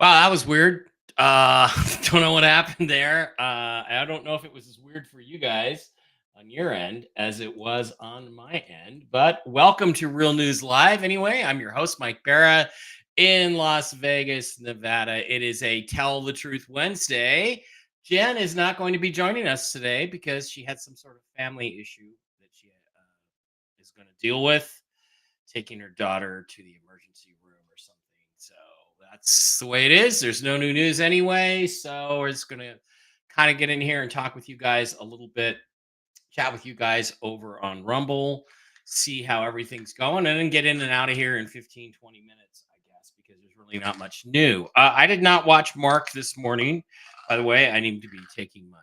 Wow, that was weird. Don't know what happened there. I don't know if it was as weird for you guys on your end as it was on my end, but welcome to Real News Live. Anyway, I'm your host, Mike Barra in Las Vegas, Nevada. It is a Tell the Truth Wednesday. Jen is not going to be joining us today because she had some sort of family issue that she is going to deal with, taking her daughter to the emergency room or something. So that's the way it is. There's no new news anyway. So we're just going to kind of get in here and talk with you guys a little bit, chat with you guys over on Rumble, see how everything's going, and then get in and out of here in 15, 20 minutes, I guess, because there's really not much new. I did not watch Mark this morning. By the way, I'm going to be taking my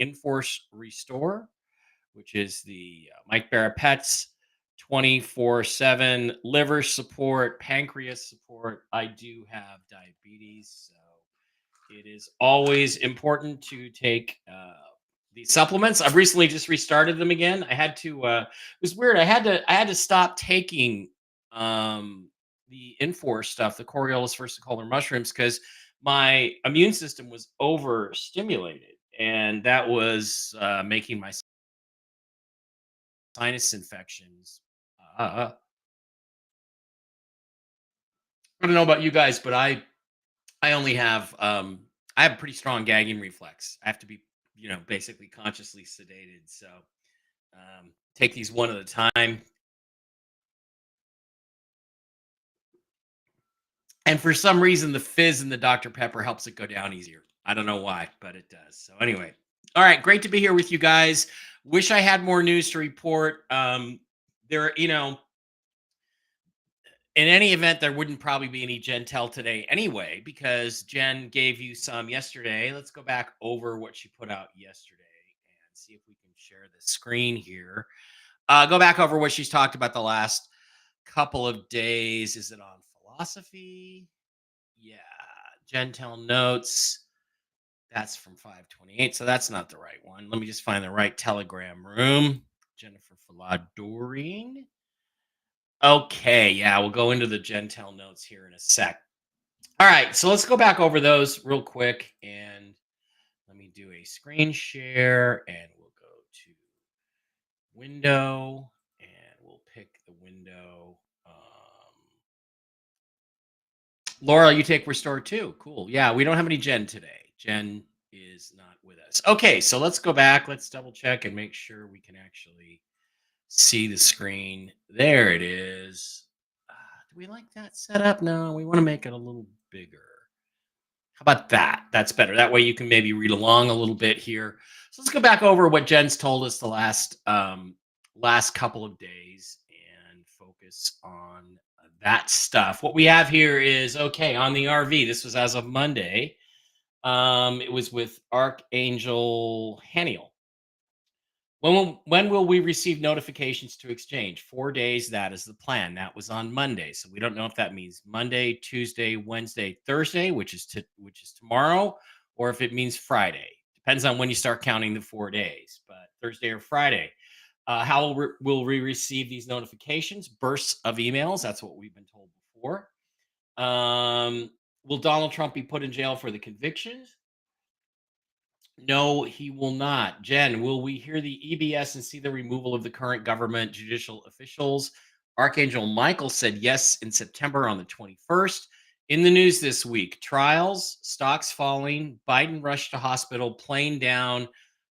Enforce Restore, which is the Mike Barra Pets 24/7 liver support, pancreas support. I do have diabetes, so it is always important to take these supplements. I've recently just restarted them again. I had to. It was weird. I had to stop taking the Infor stuff, the Coriolis versicolor mushrooms, because my immune system was overstimulated, and that was making my sinus infections. I don't know about you guys, but I only have I have a pretty strong gagging reflex. I have to be, basically consciously sedated. So take these one at a time. And for some reason, the fizz in the Dr. Pepper helps it go down easier. I don't know why, but it does. So anyway, all right, great to be here with you guys. Wish I had more news to report. There, in any event, there wouldn't probably be any Jen Tell today anyway, because Jen gave you some yesterday. Let's go back over what she put out yesterday and see if we can share the screen here. Go back over what she's talked about the last couple of days. Is it on philosophy? Yeah. Jen Tell notes. That's from 528. So that's not the right one. Let me just find the right Telegram room. Jennifer Faladorine. Okay, yeah, we'll go into the Gentel notes here in a sec. All right, so let's go back over those real quick, and let me do a screen share, and we'll go to window, and we'll pick the window. Laura, you take restore too. Cool. Yeah, we don't have any Jen today. Jen is not with us. Okay, so let's go back. Let's double check and make sure we can actually see the screen. There it is. Do we like that setup? No, we want to make it a little bigger. How about that? That's better. That way you can maybe read along a little bit here. So let's go back over what Jen's told us the last couple of days and focus on that stuff. What we have here is okay on the RV. This was as of Monday. It was with Archangel Haniel. When will we receive notifications to exchange? 4 days. That is the plan. That was on Monday, so we don't know if that means Monday, Tuesday, Wednesday, Thursday, which is tomorrow, or if it means Friday. Depends on when you start counting the 4 days, but Thursday or Friday. How will we receive these notifications? Bursts of emails. That's what we've been told before. Will Donald Trump be put in jail for the convictions? No, he will not. Jen, will we hear the EBS and see the removal of the current government judicial officials? Archangel Michael said yes in September on the 21st. In the news this week, trials, stocks falling, Biden rushed to hospital, plane down,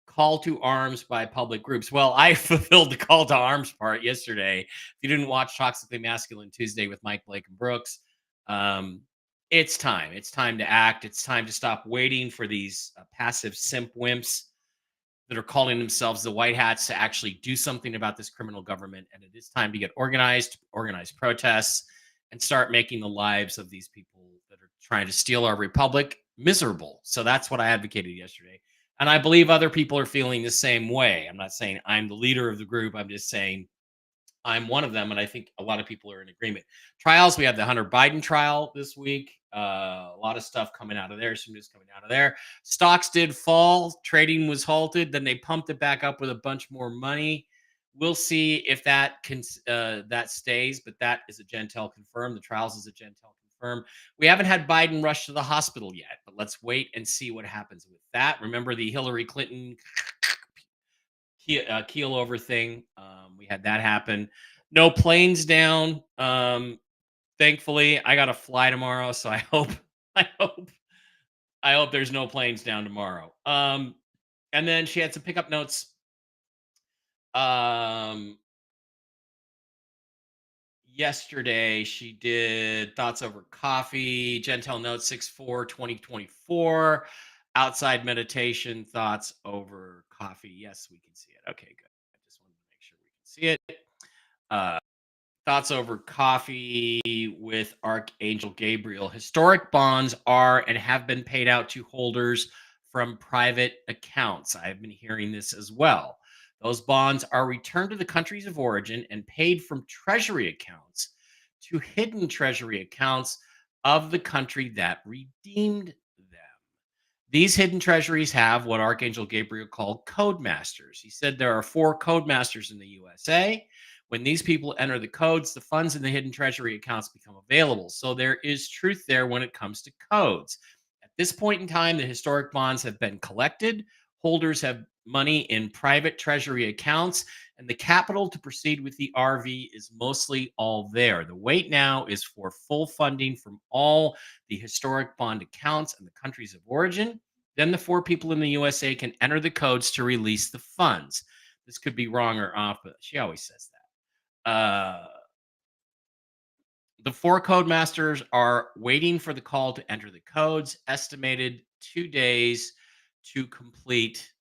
call to arms by public groups. Well, I fulfilled the call to arms part yesterday. If you didn't watch Toxically Masculine Tuesday with Mike, Blake, and Brooks, it's time. It's time to act. It's time to stop waiting for these passive simp wimps that are calling themselves the white hats to actually do something about this criminal government. And it is time to get organized, organize protests, and start making the lives of these people that are trying to steal our republic miserable. So that's what I advocated yesterday. And I believe other people are feeling the same way. I'm not saying I'm the leader of the group. I'm just saying I'm one of them, and I think a lot of people are in agreement. Trials, we have the Hunter Biden trial this week. A lot of stuff coming out of there. Some news coming out of there. Stocks did fall. Trading was halted. Then they pumped it back up with a bunch more money. We'll see if that stays, but that is a Gentel confirmed. The trials is a Gentel confirm. We haven't had Biden rush to the hospital yet, but let's wait and see what happens with that. Remember the Hillary Clinton keel over thing? We had that happen. No planes down. Thankfully, I got to fly tomorrow, so I hope, I hope there's no planes down tomorrow. And then she had some pickup notes. Um, Yesterday she did thoughts over coffee, gentle notes 6/4/2024, outside meditation, thoughts over coffee. Yes, we can see it. Okay, good. I just wanted to make sure we can see it. Uh, Thoughts over coffee with Archangel Gabriel. Historic bonds are and have been paid out to holders from private accounts. I've been hearing this as well. Those bonds are returned to the countries of origin and paid from treasury accounts to hidden treasury accounts of the country that redeemed them. These hidden treasuries have what Archangel Gabriel called code masters. He said there are four code masters in the USA. When these people enter the codes, the funds in the hidden treasury accounts become available. So there is truth there when it comes to codes. At this point in time, the historic bonds have been collected. Holders have money in private treasury accounts, and the capital to proceed with the RV is mostly all there. The wait now is for full funding from all the historic bond accounts and the countries of origin. Then the four people in the USA can enter the codes to release the funds. This could be wrong or off, but she always says that. The four code masters are waiting for the call to enter the codes, estimated 2 days to complete.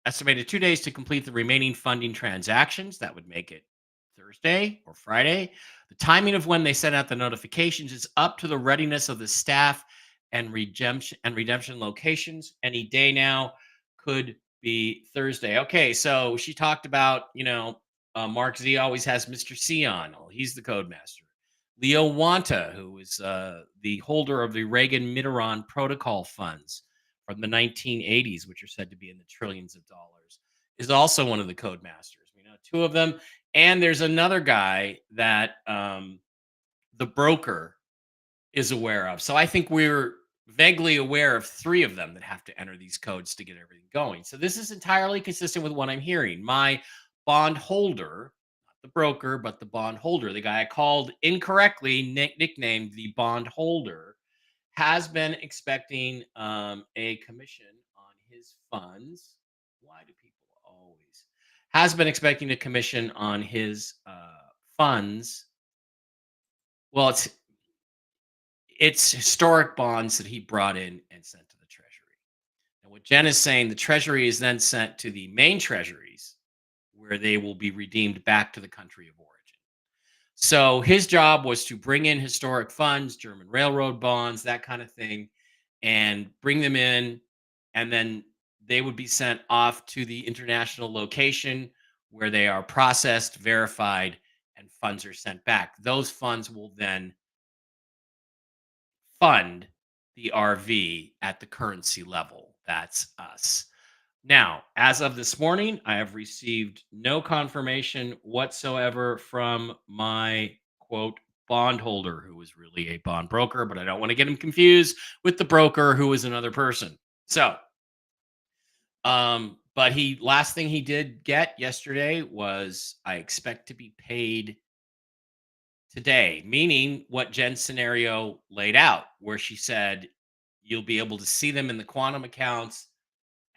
Estimated 2 days to complete the remaining funding transactions. That would make it Thursday or Friday. The timing of when they send out the notifications is up to the readiness of the staff and redemption locations. Any day now could be Thursday. Okay, so she talked about, Mark Z always has Mr. C on. Oh, he's the code master. Leo Wanta, who is the holder of the Reagan Mitterrand protocol funds from the 1980s, which are said to be in the trillions of dollars, is also one of the code masters. We know two of them. And there's another guy that the broker is aware of. So I think we're vaguely aware of three of them that have to enter these codes to get everything going. So this is entirely consistent with what I'm hearing. My bond holder, not the broker, but the bond holder, the guy I called incorrectly, nicknamed the bond holder, has been expecting a commission on his funds. Why do people always? Has been expecting a commission on his funds. Well, it's historic bonds that he brought in and sent to the Treasury. And what Jen is saying, the Treasury is then sent to the main treasuries where they will be redeemed back to the country of origin. So his job was to bring in historic funds, German railroad bonds, that kind of thing, and bring them in. And then they would be sent off to the international location where they are processed, verified, and funds are sent back. Those funds will then fund the RV at the currency level. That's us. Now, as of this morning, I have received no confirmation whatsoever from my quote bondholder, who is really a bond broker, but I don't want to get him confused with the broker who is another person. So, but he last thing he did get yesterday was I expect to be paid today, meaning what Jen's scenario laid out, where she said you'll be able to see them in the quantum accounts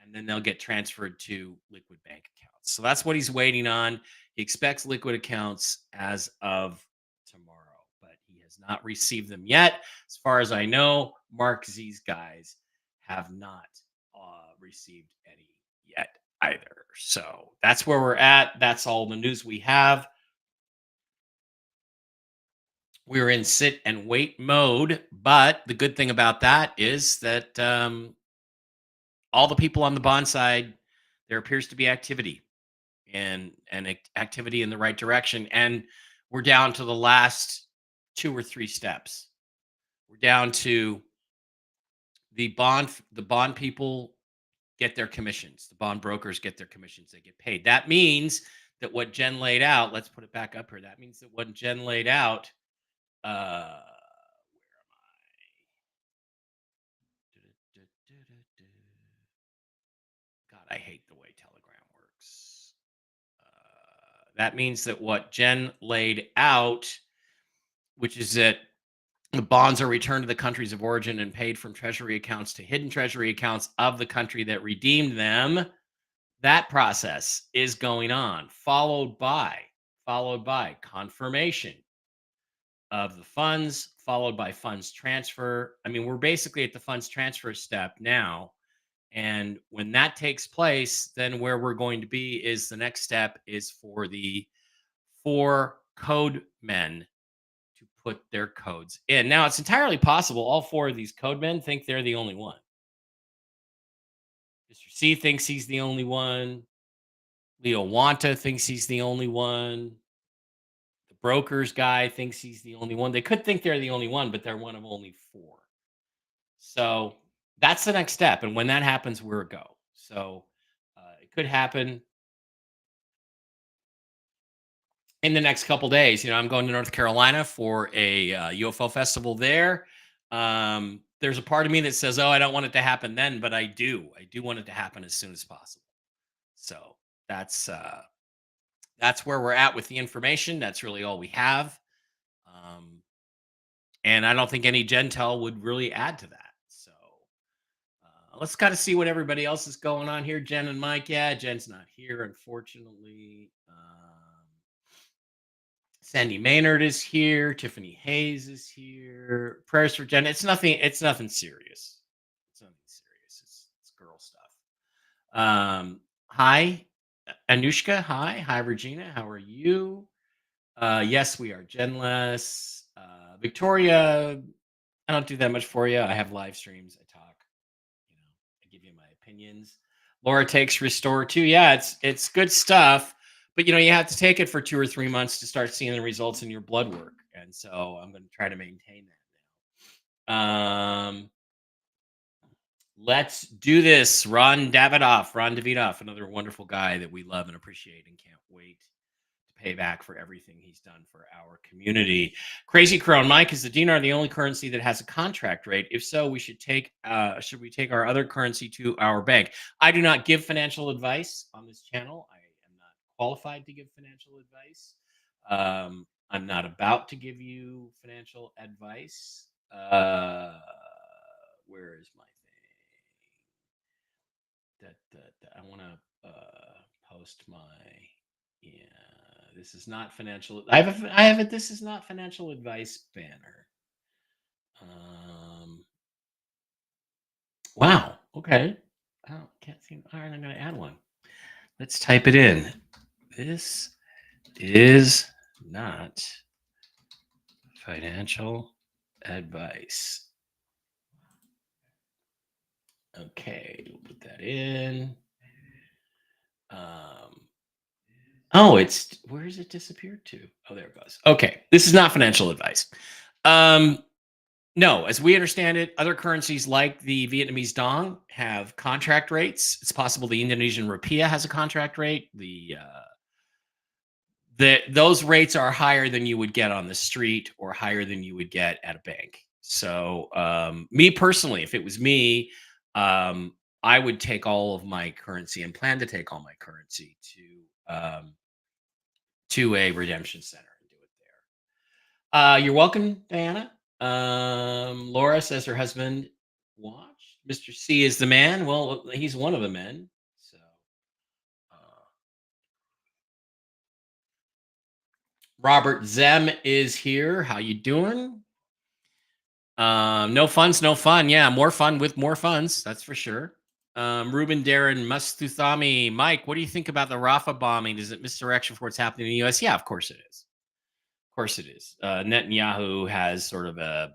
and then they'll get transferred to liquid bank accounts. So that's what he's waiting on. He expects liquid accounts as of tomorrow, but he has not received them yet. As far as I know, Mark Z's guys have not received any yet either. So that's where we're at. That's all the news we have. We're in sit and wait mode, but the good thing about that is that all the people on the bond side, there appears to be activity and activity in the right direction, and we're down to the last two or three steps. We're down to the bond people get their commissions, the bond brokers get their commissions, they get paid. That means that what Jen laid out, let's put it back up here. That means that what Jen laid out Where am I? God, I hate the way Telegram works. That means that what Jen laid out, which is that the bonds are returned to the countries of origin and paid from treasury accounts to hidden treasury accounts of the country that redeemed them. That process is going on, followed by confirmation of the funds, followed by funds transfer. I mean, we're basically at the funds transfer step now. And when that takes place, then where we're going to be is the next step is for the four code men to put their codes in. Now, it's entirely possible all four of these code men think they're the only one. Mr. C thinks he's the only one. Leo Wanta thinks he's the only one. The brokers guy thinks he's the only one. They could think they're the only one, but they're one of only four. So that's the next step. And when that happens, we're a go. So it could happen in the next couple days. I'm going to North Carolina for a UFO festival there. There's a part of me that says, "Oh, I don't want it to happen then," but I do. I do want it to happen as soon as possible. So that's where we're at with the information. That's really all we have, and I don't think any Gentel would really add to that. So let's kind of see what everybody else is going on here. Jen and Mike. Yeah, Jen's not here, unfortunately. Sandy Maynard is here. Tiffany Hayes is here. Prayers for Jen. It's nothing. It's nothing serious. It's nothing serious. It's girl stuff. Hi, Anushka. Hi, Regina. How are you? Yes, we are Genless. Victoria. I don't do that much for you. I have live streams. I talk. I give you my opinions. Laura takes restore too. Yeah, it's good stuff. But you have to take it for 2 or 3 months to start seeing the results in your blood work. And so I'm going to try to maintain that now. Let's do this. Ron Davidoff, another wonderful guy that we love and appreciate and can't wait to pay back for everything he's done for our community. Crazy Crone Mike, is the dinar the only currency that has a contract rate? If so, should we take our other currency to our bank? I do not give financial advice on this channel. I am not qualified to give financial advice. I'm not about to give you financial advice. Where is my thing? I want to post my. Yeah, this is not financial. I have a this is not financial advice banner. Wow. Okay. I can't see. All right, I'm going to add one. Let's type it in. This is not financial advice. Okay, we'll put that in. Oh, where has it disappeared to? Oh, there it goes. Okay, this is not financial advice. No, as we understand it, other currencies like the Vietnamese dong have contract rates. It's possible the Indonesian rupiah has a contract rate. Those rates are higher than you would get on the street or higher than you would get at a bank. So, me personally, if it was me, I would take all of my currency and plan to take all my currency to a redemption center and do it there. You're welcome, Diana. Laura says her husband watched. Mr. C is the man. Well, he's one of the men. So, Robert Zem is here. How you doing? No funds, no fun. Yeah, more fun with more funds. That's for sure. Ruben Darren Mustuthami. Mike, what do you think about the Rafah bombing? Is it misdirection for what's happening in the U.S.? Yeah, of course it is. Of course it is. Netanyahu has sort of a,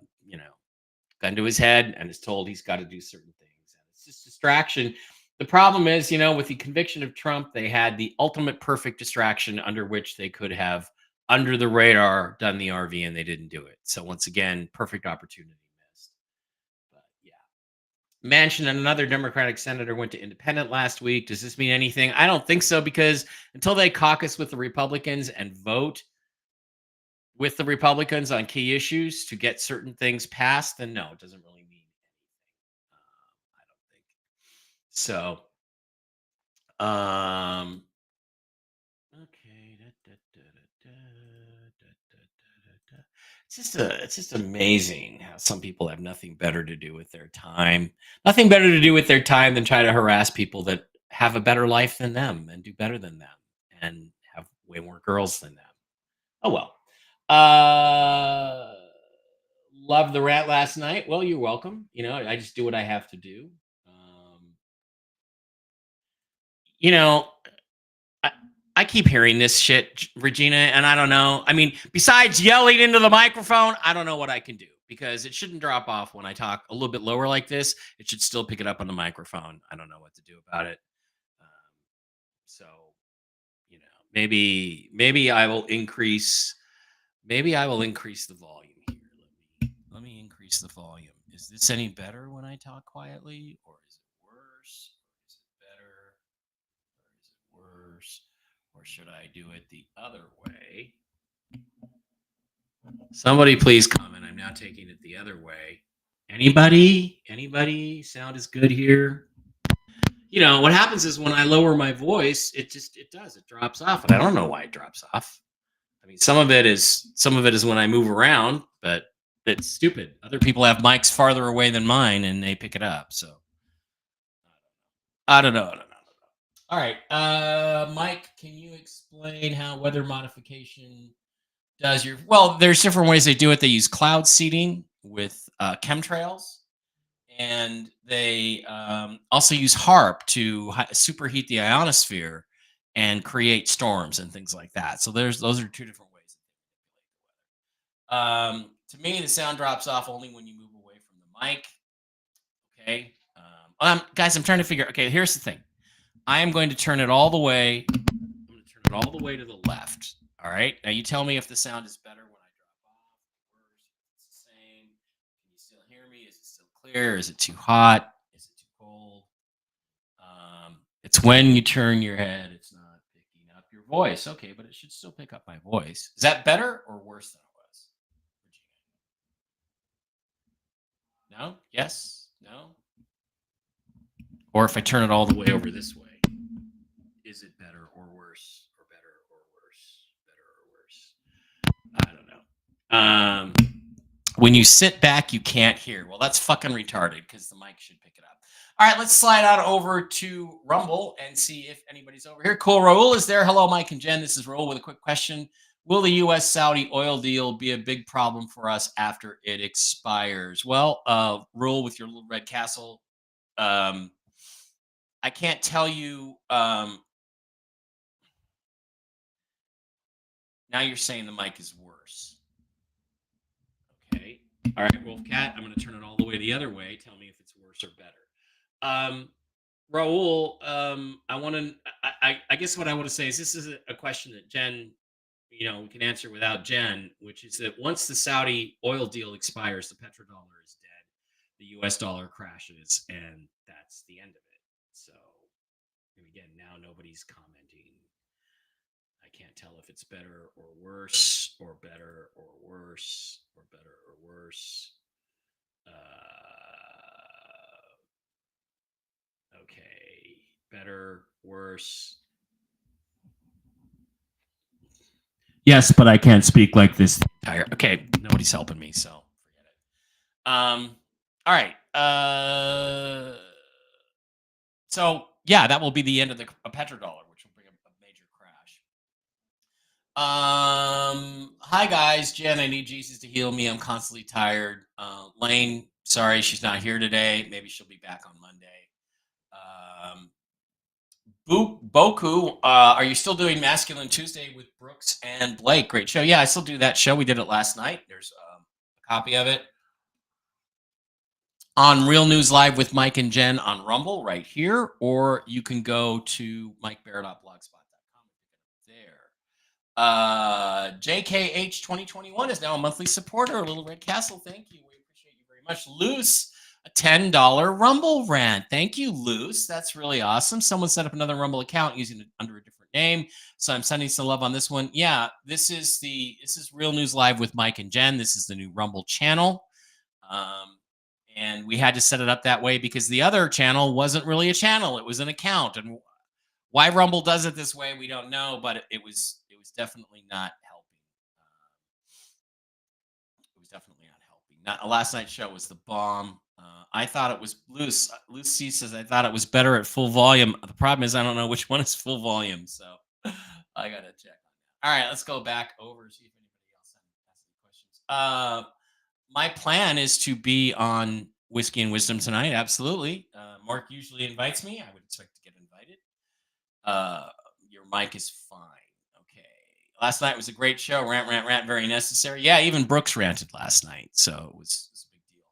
gun to his head and is told he's got to do certain things. And it's just distraction. The problem is, with the conviction of Trump, they had the ultimate perfect distraction under which they could have, under the radar, done the RV, and they didn't do it. So once again, perfect opportunity missed. But yeah. Manchin and another Democratic senator went to independent last week. Does this mean anything? I don't think so, because until they caucus with the Republicans and vote, with the Republicans on key issues to get certain things passed, then no, it doesn't really mean anything. I don't think so. Okay. It's just amazing how some people have nothing better to do with their time. Nothing better to do with their time than try to harass people that have a better life than them and do better than them and have way more girls than them. Oh well. Uh Love the rat last night. Well, you're welcome. I just do what I have to do. Um, you know, I, I keep hearing this shit, Regina, and I don't know. I mean, besides yelling into the microphone, I don't know what I can do because it shouldn't drop off when I talk a little bit lower like this. It should still pick it up on the microphone. I don't know what to do about it. Um, so, maybe I will increase. Maybe I will increase the volume here. Let me increase the volume. Is this any better when I talk quietly, or is it worse? Or is it better? Or is it worse? Or should I do it the other way? Somebody please comment. I'm now taking it the other way. Anybody? Anybody? Sound is good here. What happens is when I lower my voice, it drops off, and I don't know why it drops off. I mean, some of it is when I move around, but it's stupid. Other people have mics farther away than mine, and they pick it up. So I don't know. All right, Mike, can you explain how weather modification does your? Well, there's different ways they do it. They use cloud seeding with chemtrails, and they also use HARP to superheat the ionosphere and create storms and things like that. So those are two different ways. To me, the sound drops off only when you move away from the mic. Okay, guys, I'm trying to figure. Okay, here's the thing. I am going to turn it all the way. I'm going to turn it all the way to the left. All right. Now you tell me if the sound is better when I drop off, worse, if it's the same. Can you still hear me? Is it still clear? Is it too hot? Is it too cold? It's when you turn your head, it's not picking up your voice. Okay, but it should still pick up my voice. Is that better or worse than it was? No? Yes? No? Or if I turn it all the way over this way, is it better or worse? Or better or worse? Better or worse? I don't know. When you sit back, you can't hear. Well, that's fucking retarded because the mic should pick it up. All right, let's slide on over to Rumble and see if anybody's over here. Cool. Raul is there. Hello, Mike and Jen. This is Raul with a quick question. Will the U.S.-Saudi oil deal be a big problem for us after it expires? Well, Raul with your little red castle, I can't tell you. Now you're saying the mic is worse. Okay. All right, Wolfcat, I'm going to turn it all the way the other way. Tell me if it's worse or better. Raul, I guess what I want to say is this is a question that Jen, we can answer without Jen, which is that once the Saudi oil deal expires, the petrodollar is dead, the US dollar crashes, and that's the end of it. So, and again, now nobody's commenting. I can't tell if it's better or worse, or better or worse, or better or worse. Okay, better, worse. Yes, but I can't speak like this entire. Okay, nobody's helping me, so forget it. All right. So yeah, that will be the end of the petrodollar, which will bring a major crash. Hi guys, Jen. I need Jesus to heal me. I'm constantly tired. Lane, sorry she's not here today. Maybe she'll be back on Monday. Boku, are you still doing Masculine Tuesday with Brooks and Blake? Great show. Yeah, I still do that show. We did it last night. There's a copy of it on Real News Live with Mike and Jen on Rumble right here, or you can go to mikebear.blogspot.com there. JKH 2021 is now a monthly supporter. Little Red Castle, thank you. We appreciate you very much. Loose, a $10 Rumble rant. Thank you, Luce. That's really awesome. Someone set up another Rumble account using it under a different name. So I'm sending some love on this one. Yeah, this is Real News Live with Mike and Jen. This is the new Rumble channel. Um, and we had to set it up that way because the other channel wasn't really a channel; it was an account. And why Rumble does it this way, we don't know, but it was definitely not helping. It was definitely not helping. Not last night's show was the bomb. I thought it was loose. Loose C says I thought it was better at full volume. The problem is I don't know which one is full volume, so I gotta check on that. All right, let's go back over see if anybody else has any questions. My plan is to be on Whiskey and Wisdom tonight. Absolutely. Mark usually invites me. I would expect to get invited. Uh, your mic is fine. Okay. Last night was a great show. Rant, rant, rant. Very necessary. Yeah, even Brooks ranted last night, so it was a big deal.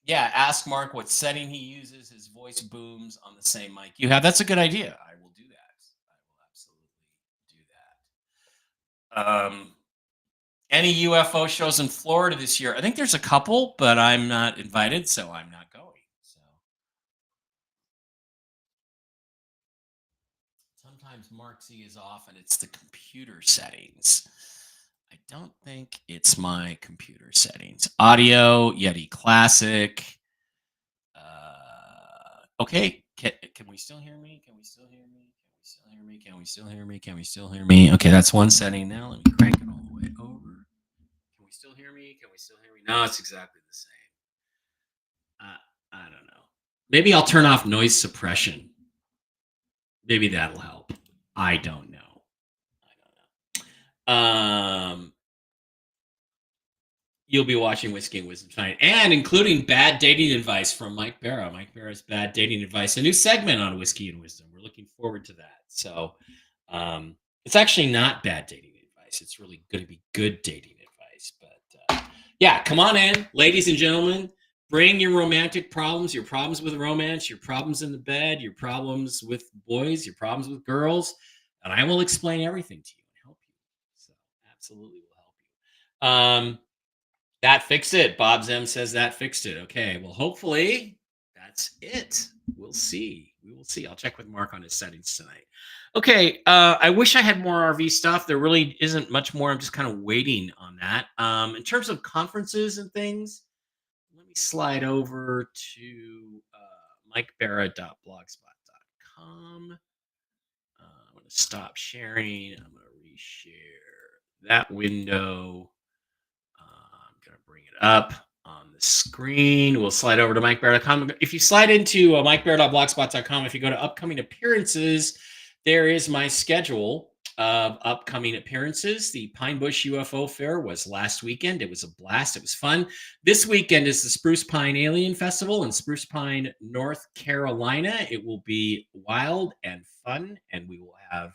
Yeah, ask Mark what setting he uses. His voice booms on the same mic you have. That's a good idea. I will do that. I will absolutely do that. Any UFO shows in Florida this year? I think there's a couple, but I'm not invited, so I'm not going. So sometimes Mark Z is off and it's the computer settings. I don't think it's my computer settings. Audio, Yeti Classic. Okay. Can we still hear me? Can we still hear me? Can we still hear me? Can we still hear me? Can we still hear me? Okay, that's one setting now. Let me crank it all the way over. Can we still hear me? Can we still hear me? No, it's exactly the same. I don't know. Maybe I'll turn off noise suppression. Maybe that'll help. I don't know. You'll be watching Whiskey and Wisdom tonight, and including bad dating advice from Mike Barra. Mike Barra's bad dating advice, a new segment on Whiskey and Wisdom. We're looking forward to that. So, it's actually not bad dating advice. It's really going to be good dating advice. But yeah, come on in, ladies and gentlemen. Bring your romantic problems, your problems with romance, your problems in the bed, your problems with boys, your problems with girls, and I will explain everything to you and help you. So, absolutely will help you. That fixed it. Bob Zem says that fixed it. Okay. Well, hopefully that's it. We'll see. We will see. I'll check with Mark on his settings tonight. Okay. I wish I had more RV stuff. There really isn't much more. I'm just kind of waiting on that. In terms of conferences and things, let me slide over to mikebarra.blogspot.com. I'm going to stop sharing. I'm going to reshare that window. I'm going to bring it up on the screen. We'll slide over to mikebarra.com. If you slide into mikebarra.blogspot.com, if you go to upcoming appearances, there is my schedule of upcoming appearances. The Pine Bush UFO Fair was last weekend. It was a blast. It was fun. This weekend is the Spruce Pine Alien Festival in Spruce Pine, North Carolina. It will be wild and fun, and we will have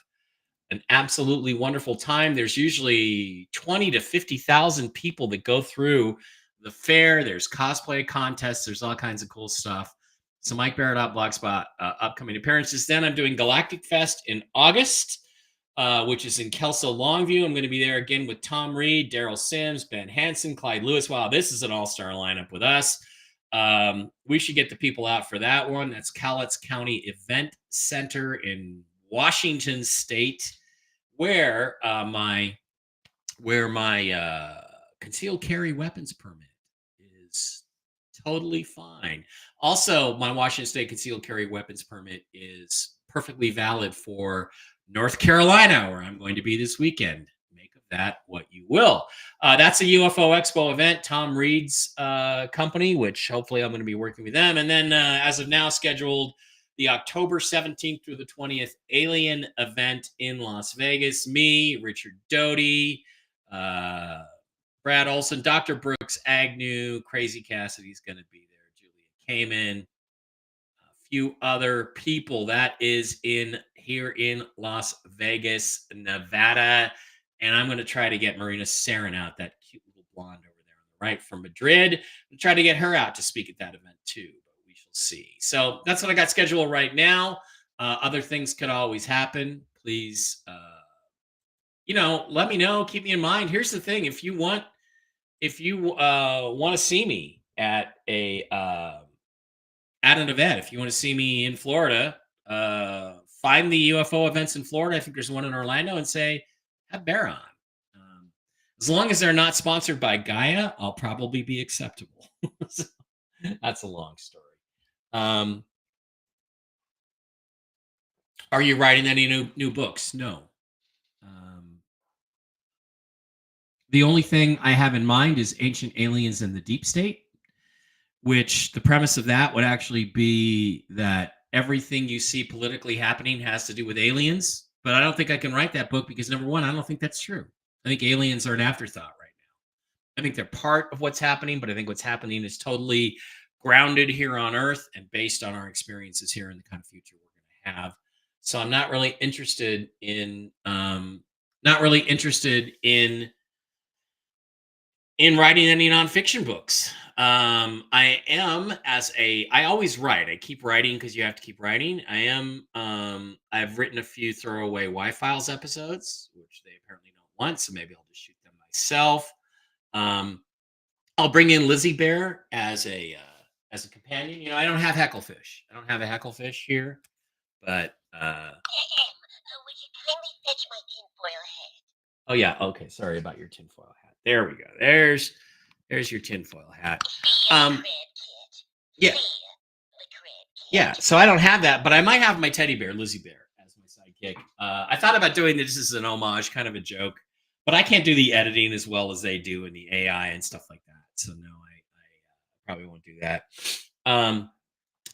an absolutely wonderful time. There's usually 20 to 50,000 people that go through the fair. There's cosplay contests. There's all kinds of cool stuff. So Mike Barrett.blogspot, upcoming appearances. Then I'm doing Galactic Fest in August, which is in Kelso Longview. I'm going to be there again with Tom Reed, Daryl Sims, Ben Hansen, Clyde Lewis. Wow, this is an all-star lineup with us. We should get the people out for that one. That's Cowlitz County Event Center in Washington State, where my concealed carry weapons permit is totally fine. Also, my Washington State concealed carry weapons permit is perfectly valid for North Carolina, where I'm going to be this weekend. Make of that what you will. That's a UFO Expo event, Tom Reed's company, which hopefully I'm going to be working with them. And then as of now, scheduled the October 17th through the 20th alien event in Las Vegas. Me, Richard Doty, Brad Olson, Dr. Brooks Agnew, Crazy Cassidy's going to be there, Julia Kamen, a few other people. That is here in Las Vegas, Nevada. And I'm going to try to get Marina Sarin out, that cute little blonde over there on the right from Madrid. I'm try to get her out to speak at that event too. See. So that's what I got scheduled right now. Other things could always happen. Please, let me know. Keep me in mind. Here's the thing: if you want to see me at an event, if you want to see me in Florida, find the UFO events in Florida. I think there's one in Orlando, and say, have Bear on. As long as they're not sponsored by Gaia, I'll probably be acceptable. So, that's a long story. Are you writing any new books? No. The only thing I have in mind is Ancient Aliens and the Deep State, which the premise of that would actually be that everything you see politically happening has to do with aliens. But I don't think I can write that book because, number one, I don't think that's true. I think aliens are an afterthought right now. I think they're part of what's happening, but I think what's happening is totally grounded here on Earth and based on our experiences here in the kind of future we're going to have. So I'm not really interested in writing any nonfiction books. I always write. I keep writing because you have to keep writing. I've written a few throwaway Y-Files episodes, which they apparently don't want, so maybe I'll just shoot them myself. I'll bring in Lizzie Bear as a companion. You know, I don't have Hecklefish. I don't have a Hecklefish here, but would you kindly fetch my tinfoil hat? Oh yeah, okay. Sorry about your tinfoil hat. There we go. There's your tinfoil hat. Yeah. Yeah, so I don't have that, but I might have my teddy bear, Lizzie Bear, as my sidekick. I thought about doing this as an homage, kind of a joke, but I can't do the editing as well as they do in the AI and stuff like that. So no, I probably won't do that. I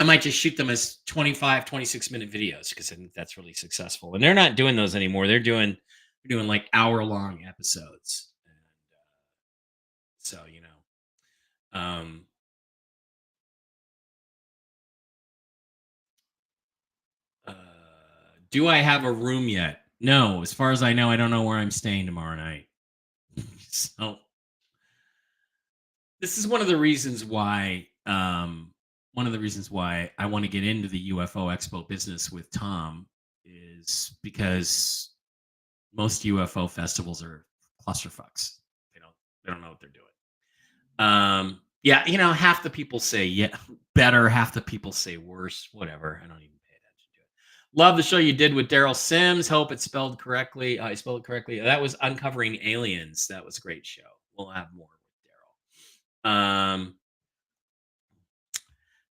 might just shoot them as 25, 26-minute videos because I think that's really successful. And they're not doing those anymore. They're doing like hour-long episodes. And, so, you know, do I have a room yet? No. As far as I know, I don't know where I'm staying tomorrow night. So this is one of the reasons why I want to get into the UFO Expo business with Tom is because most UFO festivals are clusterfucks. They don't know what they're doing. Yeah, you know, half the people say better, half the people say worse. Whatever. I don't even pay attention to it. Love the show you did with Daryl Sims. Hope it's spelled correctly. I spelled it correctly. That was Uncovering Aliens. That was a great show. We'll have more with Daryl.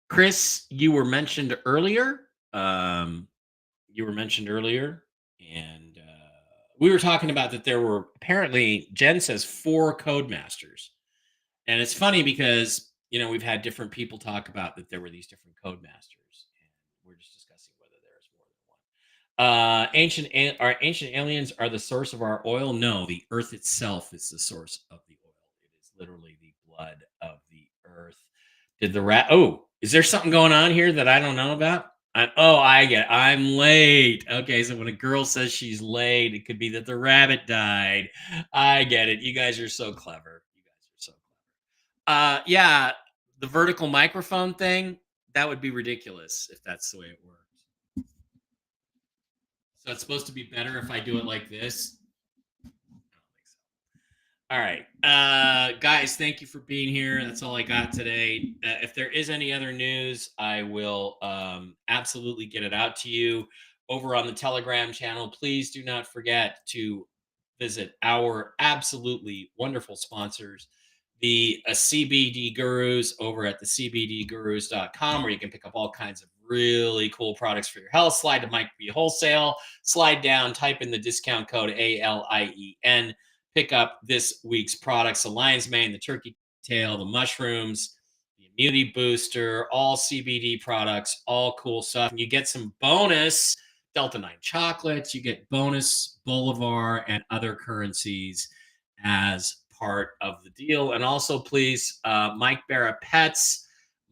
Chris, you were mentioned earlier. And we were talking about that there were apparently, Jen says, 4 Codemasters. And it's funny because, you know, we've had different people talk about that there were these different Codemasters, and we're just discussing whether there's more than one. Ancient aliens are the source of our oil? No, the Earth itself is the source of the oil. It is literally the blood of the Earth. Is there something going on here that I don't know about? I get it. I'm late. Okay, so when a girl says she's late, it could be that the rabbit died. I get it. You guys are so clever. Yeah, the vertical microphone thing, that would be ridiculous if that's the way it works. So it's supposed to be better if I do it like this. All right. Guys, thank you for being here. That's all I got today. If there is any other news, I will absolutely get it out to you over on the Telegram channel. Please do not forget to visit our absolutely wonderful sponsors, the CBD Gurus over at the CBDgurus.com, where you can pick up all kinds of really cool products for your health. Slide to Mike B Wholesale, slide down, type in the discount code ALIEN. Pick up this week's products: the lion's mane, the turkey tail, the mushrooms, the immunity booster, all CBD products, all cool stuff. And you get some bonus Delta 9 chocolates, you get bonus Bolivar and other currencies as part of the deal. And also, please, Mike Barra Pets,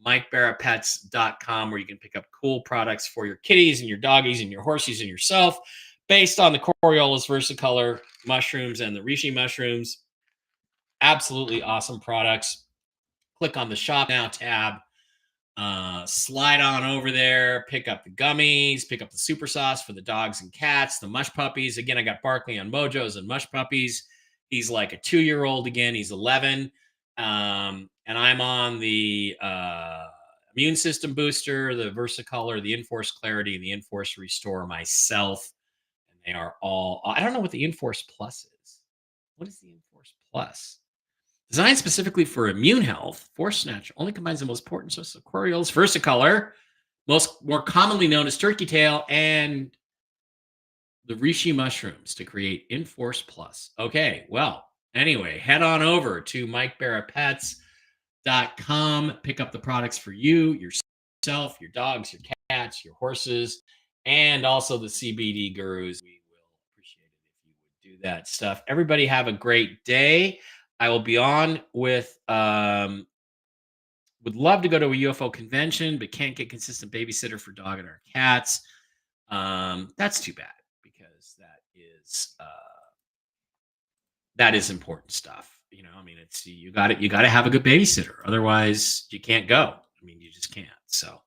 MikeBarraPets.com, where you can pick up cool products for your kitties and your doggies and your horsies and yourself, based on the Coriolis versicolor mushrooms and the reishi mushrooms. Absolutely awesome products. Click on the Shop Now tab. Slide on over there, pick up the gummies, pick up the super sauce for the dogs and cats, the mush puppies. Again, I got Barkley on Mojos and mush puppies. He's like a 2-year-old again. He's 11. And I'm immune system booster, the Versacolor, the Enforce Clarity, and the Enforce Restore myself. And they are all, I don't know what the Enforce Plus is. What is the Enforce Plus? Designed specifically for immune health, Force Snatch only combines the most potent sources of Coriolis, Versacolor, more commonly known as turkey tail, and the reishi mushrooms to create Enforce Plus. Okay, well, anyway, head on over to MikeBarraPets.com. Pick up the products for you, yourself, your dogs, your cats, your horses, and also the CBD gurus. We will appreciate it if you would do that stuff. Everybody have a great day. I will be on with would love to go to a UFO convention, but can't get consistent babysitter for dog and our cats. That's too bad because that is important stuff. I mean, it's you got to have a good babysitter, otherwise you can't go. I mean, you just can't. So,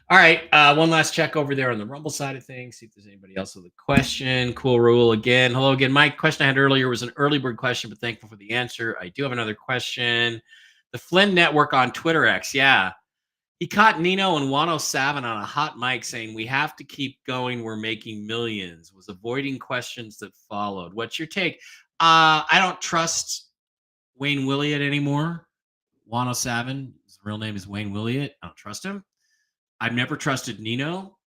all right, one last check over there on the Rumble side of things. See if there's anybody else with a question. Cool rule again. Hello again, Mike. Question I had earlier was an early bird question, but thankful for the answer. I do have another question. The Flynn Network on Twitter X, yeah. He caught Nino and 107 on a hot mic saying, "We have to keep going. We're making millions." Was avoiding questions that followed. What's your take? I don't trust Wayne Williott anymore. 107, his real name is Wayne Williott. I don't trust him. I've never trusted Nino.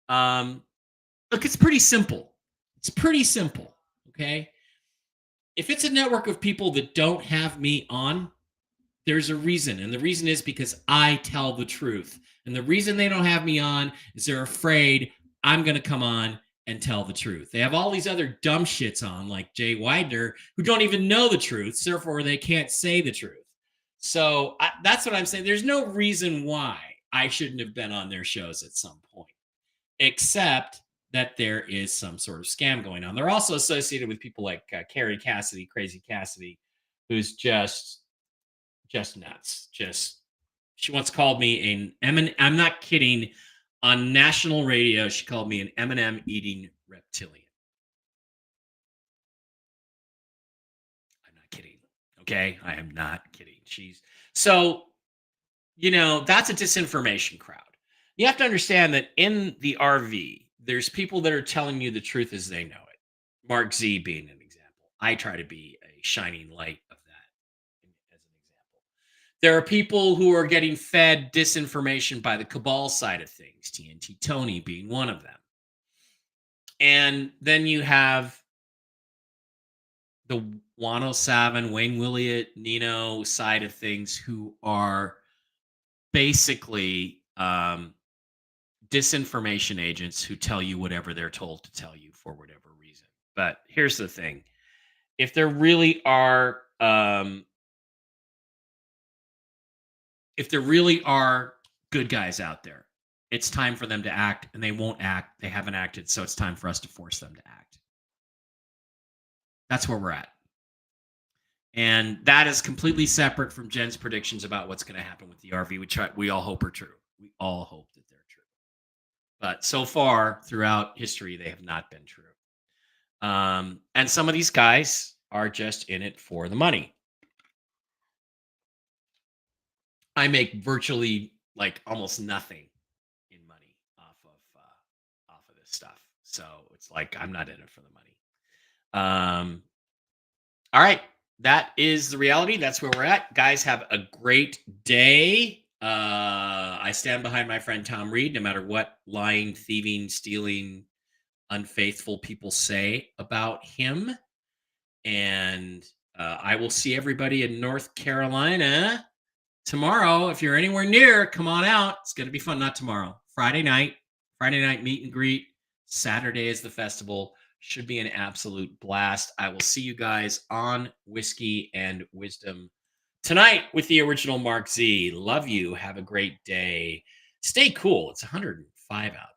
Look, it's pretty simple. It's pretty simple. Okay. If it's a network of people that don't have me on, there's a reason. And the reason is because I tell the truth. And the reason they don't have me on is they're afraid I'm going to come on and tell the truth. They have all these other dumb shits on, like Jay Widener, who don't even know the truth. Therefore, they can't say the truth. So that's what I'm saying. There's no reason why I shouldn't have been on their shows at some point, except that there is some sort of scam going on. They're also associated with people like Carrie Cassidy, Crazy Cassidy, who's just nuts. She once called me an M&M. I'm not kidding. On national radio, she called me an M&M eating reptilian. I'm not kidding. Okay, I am not kidding. That's a disinformation crowd. You have to understand that in the RV, there's people that are telling you the truth as they know it. Mark Z being an example. I try to be a shining light of that as an example. There are people who are getting fed disinformation by the cabal side of things, TNT Tony being one of them. And then you have the Wano Savin, Wayne Williott, Nino side of things who are basically disinformation agents who tell you whatever they're told to tell you for whatever reason. But here's the thing. If there really are good guys out there, it's time for them to act, and they won't act. They haven't acted, so it's time for us to force them to act. That's where we're at. And that is completely separate from Jen's predictions about what's going to happen with the RV, which we all hope are true. We all hope that they're true. But so far, throughout history, they have not been true. And some of these guys are just in it for the money. I make virtually almost nothing in money off of this stuff. So it's like I'm not in it for the money. All right. That is the reality. That's where we're at. Guys, have a great day. I stand behind my friend Tom Reed, no matter what lying, thieving, stealing, unfaithful people say about him. And I will see everybody in North Carolina tomorrow. If you're anywhere near, come on out. It's going to be fun. Not tomorrow. Friday night meet and greet. Saturday is the festival. Should be an absolute blast. I will see you guys on Whiskey and Wisdom tonight with the original Mark Z. Love you. Have a great day. Stay cool. It's 105 out.